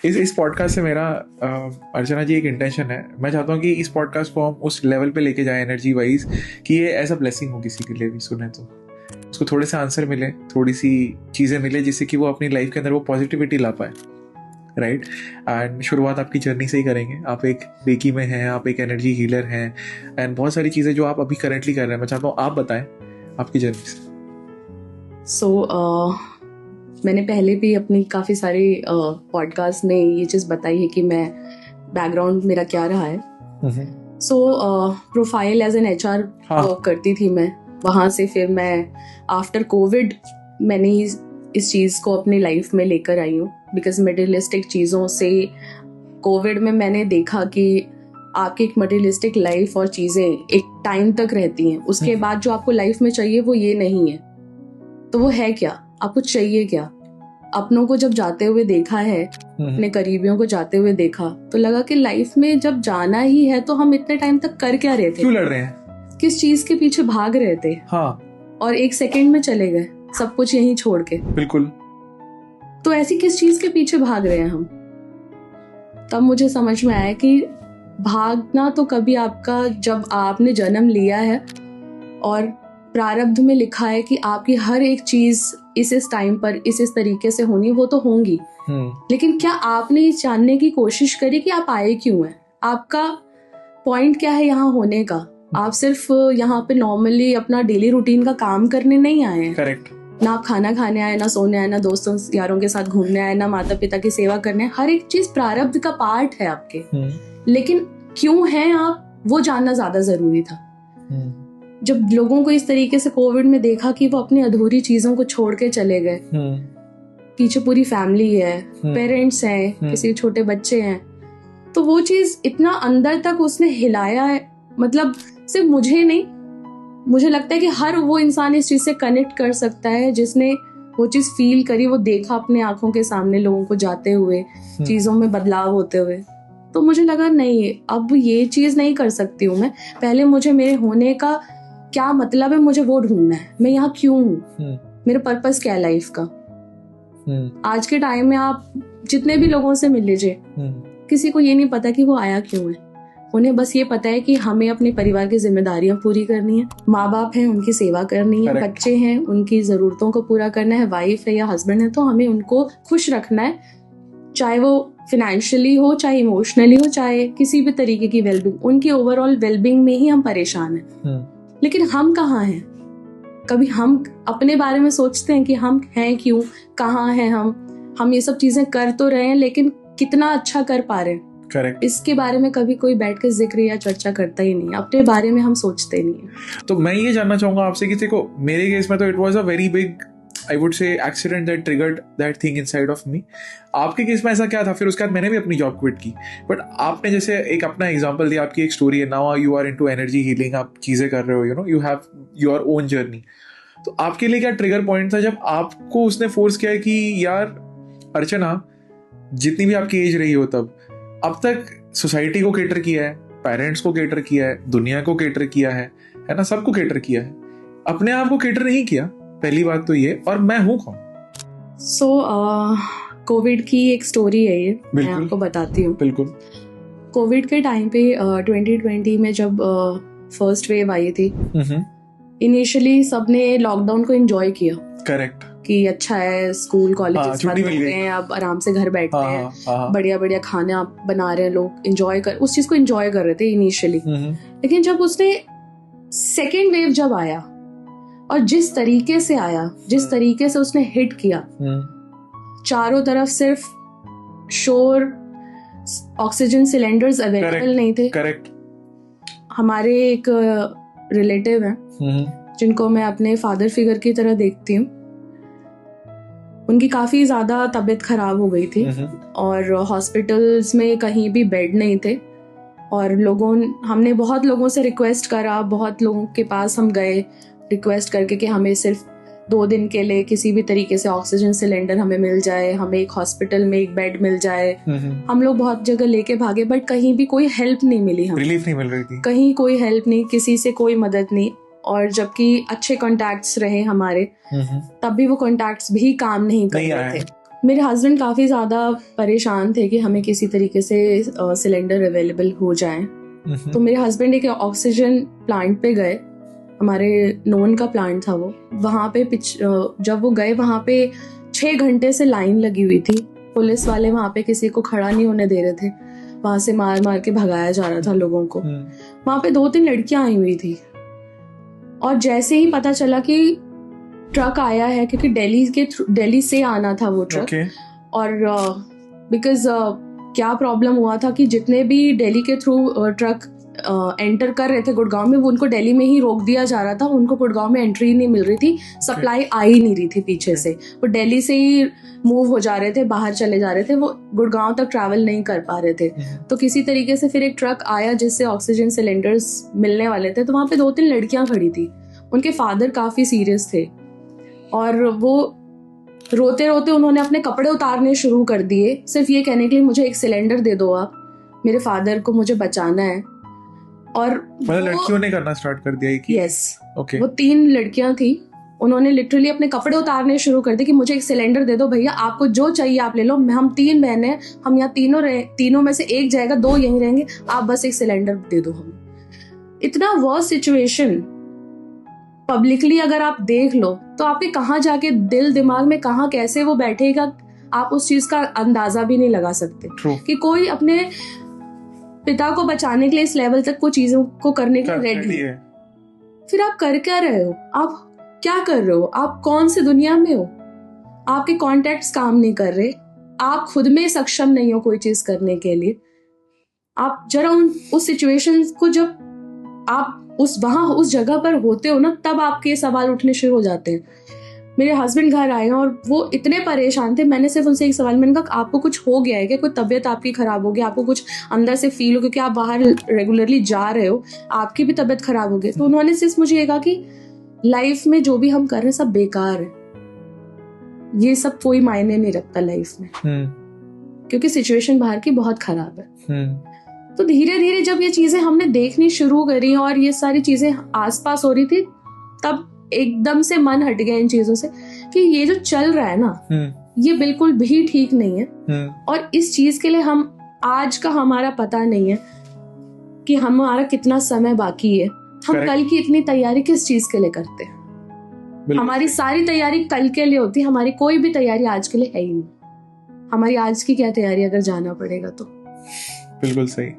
इस पॉडकास्ट से मेरा अर्चना जी एक इंटेंशन है, मैं चाहता हूँ कि इस पॉडकास्ट को हम उस लेवल पे लेके जाएं एनर्जी वाइज कि ये एज अ ब्लेसिंग हो किसी के लिए भी सुने तो उसको थोड़े से आंसर मिले, थोड़ी सी चीज़ें मिले जिससे कि वो अपनी लाइफ के अंदर वो पॉजिटिविटी ला पाए, राइट। एंड शुरुआत आपकी जर्नी से ही करेंगे। आप एक रेकी में हैं, आप एक एनर्जी हीलर हैं एंड बहुत सारी चीज़ें जो आप अभी करेंटली कर रहे हैं, मैं चाहता हूँ आप बताएं आपकी जर्नी से। मैंने पहले भी अपनी काफ़ी सारी पॉडकास्ट में ये चीज़ बताई है कि मैं बैकग्राउंड मेरा क्या रहा है। Profile as an HR work करती थी मैं, वहाँ से फिर मैं आफ्टर कोविड मैंने इस चीज़ को अपनी लाइफ में लेकर आई हूँ, बिकॉज मटेरियलिस्टिक चीज़ों से कोविड में मैंने देखा कि आपकी एक मटेरियलिस्टिक लाइफ और चीज़ें एक टाइम तक रहती हैं, उसके बाद जो आपको लाइफ में चाहिए वो ये नहीं है। तो वो है क्या, आपको चाहिए क्या? अपनों को जब जाते हुए देखा है, अपने करीबियों को जाते हुए देखा, तो लगा कि लाइफ में जब जाना ही है तो हम इतने टाइम तक कर क्या रहे थे, क्यों लड़ रहे हैं, किस चीज के पीछे भाग रहे थे। और 1 सेकंड में चले गए सब कुछ यहीं छोड़ के। बिल्कुल। तो ऐसी किस चीज के पीछे भाग रहे हैं हम? तब मुझे समझ में आया कि भागना तो कभी आपका, जब आपने जन्म लिया है और प्रारब्ध में लिखा है कि आपकी हर एक चीज इस टाइम पर इस तरीके से होनी, वो तो होंगी। लेकिन क्या आपने ये जानने की कोशिश करी कि आप आए क्यों हैं? आपका पॉइंट क्या है यहाँ होने का? आप सिर्फ यहाँ पे नॉर्मली अपना डेली रूटीन का काम करने नहीं आए हैं। करेक्ट। ना आप खाना खाने आए, ना सोने आए, ना दोस्तों यारों के साथ घूमने आए, ना माता पिता की सेवा करने आए। हर एक चीज प्रारब्ध का पार्ट है आपके। लेकिन क्यों है आप, वो जानना ज्यादा जरूरी था। जब लोगों को इस तरीके से कोविड में देखा कि वो अपनी अधूरी चीजों को छोड़ के चले गए, पीछे पूरी फैमिली है, पेरेंट्स हैं, किसी छोटे बच्चे हैं, तो वो चीज इतना अंदर तक उसने हिलाया है। मतलब सिर्फ मुझे नहीं, मुझे लगता है कि हर वो इंसान इस चीज से कनेक्ट कर सकता है जिसने वो चीज फील करी, वो देखा अपने आंखों के सामने लोगों को जाते हुए, चीजों में बदलाव होते हुए। तो मुझे लगा नहीं, अब ये चीज नहीं कर सकती हूँ मैं। पहले मुझे मेरे होने का क्या मतलब है, मुझे वो ढूंढना है। मैं यहाँ क्यों हूँ, मेरा पर्पस क्या है लाइफ का। आज के टाइम में आप जितने भी लोगों से मिल लीजिए, किसी को ये नहीं पता कि वो आया क्यों है। उन्हें बस ये पता है कि हमें अपने परिवार की जिम्मेदारियां पूरी करनी है, माँ बाप हैं उनकी सेवा करनी है, बच्चे हैं उनकी जरूरतों को पूरा करना है, वाइफ है या हस्बैंड है तो हमें उनको खुश रखना है, चाहे वो फिनेंशियली हो, चाहे इमोशनली हो, चाहे किसी भी तरीके की वेलबींग। उनकी ओवरऑल वेलबींग में ही हम परेशान हैं। लेकिन हम कहाँ हैं? कभी हम अपने बारे में सोचते हैं कि हम हैं क्यों, कहाँ हैं हम ये सब चीजें कर तो रहे हैं, लेकिन कितना अच्छा कर पा रहे हैं? करेक्ट। इसके बारे में कभी कोई बैठ के जिक्र या चर्चा करता ही नहीं, अपने बारे में हम सोचते नहीं है। तो मैं ये जानना चाहूंगा आपसे कि देखो, मेरे केस में तो it was a very big, I would say, accident that triggered that thing inside of me. आपके केस में ऐसा क्या था? फिर उसके बाद मैंने भी अपनी जॉब क्विट की, बट आपने जैसे एक अपना एग्जांपल दिया, आपकी एक स्टोरी है, now you are into energy healing, आप चीजें कर रहे हो, you know, you have your own journey. तो आपके लिए क्या ट्रिगर पॉइंट था जब आपको उसने फोर्स किया कि यार अर्चना, जितनी भी आपकी एज रही हो तब, अब तक सोसाइटी को केटर किया है, पेरेंट्स को केटर किया है, दुनिया को केटर किया है ना, सबको केटर किया है, अपने आप को केटर नहीं किया। पहली बात तो ये, और मैं हूँ कौन? कोविड की एक स्टोरी है ये, मैं आपको बताती हूँ। बिल्कुल। कोविड के टाइम पे 2020 में जब फर्स्ट वेव आई थी, इनिशियली सबने लॉकडाउन को एंजॉय किया। करेक्ट। कि अच्छा है, स्कूल कॉलेजेस बंद हो गए हैं, अब आराम से घर बैठते हैं, बढ़िया बढ़िया खाना बना रहे हैं लोग, एंजॉय कर, उस चीज को एंजॉय कर रहे थे इनिशियली। लेकिन जब उसने सेकेंड वेव जब आया और जिस तरीके से आया, जिस तरीके से उसने हिट किया, चारों तरफ सिर्फ शोर, ऑक्सीजन सिलेंडर्स अवेलेबल नहीं थे। करेक्ट। हमारे एक रिलेटिव हैं जिनको मैं अपने फादर फिगर की तरह देखती हूँ, उनकी काफी ज्यादा तबीयत खराब हो गई थी और हॉस्पिटल्स में कहीं भी बेड नहीं थे। और हमने बहुत लोगों से रिक्वेस्ट करा, बहुत लोगों के पास हम गए रिक्वेस्ट करके कि हमें सिर्फ 2 दिन के लिए किसी भी तरीके से ऑक्सीजन सिलेंडर हमें मिल जाए, हमें एक हॉस्पिटल में एक बेड मिल जाए। हम लोग बहुत जगह लेके भागे, बट कहीं भी कोई हेल्प नहीं मिली, हमें रिलीफ नहीं मिल रही थी, कहीं कोई हेल्प नहीं, किसी से कोई मदद नहीं। और जबकि अच्छे कॉन्टैक्ट्स रहे हमारे, तब भी वो कॉन्टैक्ट्स भी काम नहीं कर रहे थे। मेरे हस्बैंड काफ़ी ज़्यादा परेशान थे कि हमें किसी तरीके से सिलेंडर अवेलेबल हो जाए। तो मेरे हस्बैंड एक ऑक्सीजन प्लांट पे गए, हमारे नोन का प्लांट था वो। वहाँ पे जब वो गए वहाँ पे 6 घंटे से लाइन लगी हुई थी। पुलिस वाले वहाँ पे किसी को खड़ा नहीं होने दे रहे थे, वहाँ से मार मार के भगाया जा रहा था लोगों को। वहाँ पे 2-3 लड़कियां आई हुई थी और जैसे ही पता चला कि ट्रक आया है, क्योंकि दिल्ली से आना था वो ट्रक। और बिकॉज क्या प्रॉब्लम हुआ था कि जितने भी दिल्ली के थ्रू ट्रक एंटर कर रहे थे गुड़गांव में, वो उनको दिल्ली में ही रोक दिया जा रहा था। उनको गुड़गांव में एंट्री नहीं मिल रही थी, सप्लाई आ ही नहीं रही थी पीछे से। वो दिल्ली से ही मूव हो जा रहे थे, बाहर चले जा रहे थे, वो गुड़गांव तक ट्रैवल नहीं कर पा रहे थे। तो किसी तरीके से फिर एक ट्रक आया जिससे ऑक्सीजन सिलेंडर्स मिलने वाले थे। तो वहाँ पे 2-3 लड़कियां खड़ी थी, उनके फादर काफी सीरियस थे और वो रोते रोते उन्होंने अपने कपड़े उतारने शुरू कर दिए, सिर्फ ये कहने के लिए मुझे एक सिलेंडर दे दो आप, मेरे फादर को मुझे बचाना है। और लड़कियों ने करना स्टार्ट कर दिया कि यस, वो 3 लड़कियां थी, उन्होंने लिटरली अपने कपड़े उतारने शुरू कर दिए कि मुझे एक सिलेंडर दे दो भैया, आपको जो चाहिए आप ले लो, हम 3 बहनें हैं, हम यहाँ तीनों में से एक जाएगा, 2 यहीं रहेंगे, आप बस एक सिलेंडर दे दो हमें। इतना वर्स्ट सिचुएशन पब्लिकली अगर आप देख लो तो आपके कहाँ जाके दिल दिमाग में कहाँ कैसे वो बैठेगा, आप उस चीज का अंदाजा भी नहीं लगा सकते कि कोई अपने पिता को बचाने के लिए इस लेवल तक कुछ चीजों को करने के लिए रेडी है। फिर आप कर क्या रहे हो, आप क्या कर रहे हो, आप कौन सी दुनिया में हो, आपके कॉन्टेक्ट्स काम नहीं कर रहे, आप खुद में सक्षम नहीं हो कोई चीज करने के लिए। आप जरा उस सिचुएशन को, जब आप उस जगह पर होते हो ना, तब आपके सवाल उठने शुरू हो जाते हैं। मेरे हस्बैंड घर आए और वो इतने परेशान थे, मैंने सिर्फ उनसे एक सवाल, मैंने कहा आपको कुछ हो गया है क्या, कोई तबीयत आपकी खराब हो गई, आपको कुछ अंदर से फील हो, क्योंकि आप बाहर रेगुलरली जा रहे हो, आपकी भी तबीयत खराब हो गई। तो उन्होंने सिर्फ मुझे ये कहा कि लाइफ में जो भी हम कर रहे हैं सब बेकार है, ये सब कोई मायने नहीं रखता लाइफ में, क्योंकि सिचुएशन बाहर की बहुत खराब है। तो धीरे धीरे जब ये चीजें हमने देखनी शुरू करी और ये सारी चीजें आसपास हो रही थी, तब एकदम से मन हट गया इन चीजों से कि ये जो चल रहा है ना, ये बिल्कुल भी ठीक नहीं है। और इस चीज के लिए हम आज का हमारा पता नहीं है कि हमारा कितना समय बाकी है, हम कल की इतनी तैयारी किस चीज के लिए करते हैं। हमारी सारी तैयारी कल के लिए होती है, हमारी कोई भी तैयारी आज के लिए है ही नहीं। हमारी आज की क्या तैयारी अगर जाना पड़ेगा तो। बिल्कुल सही।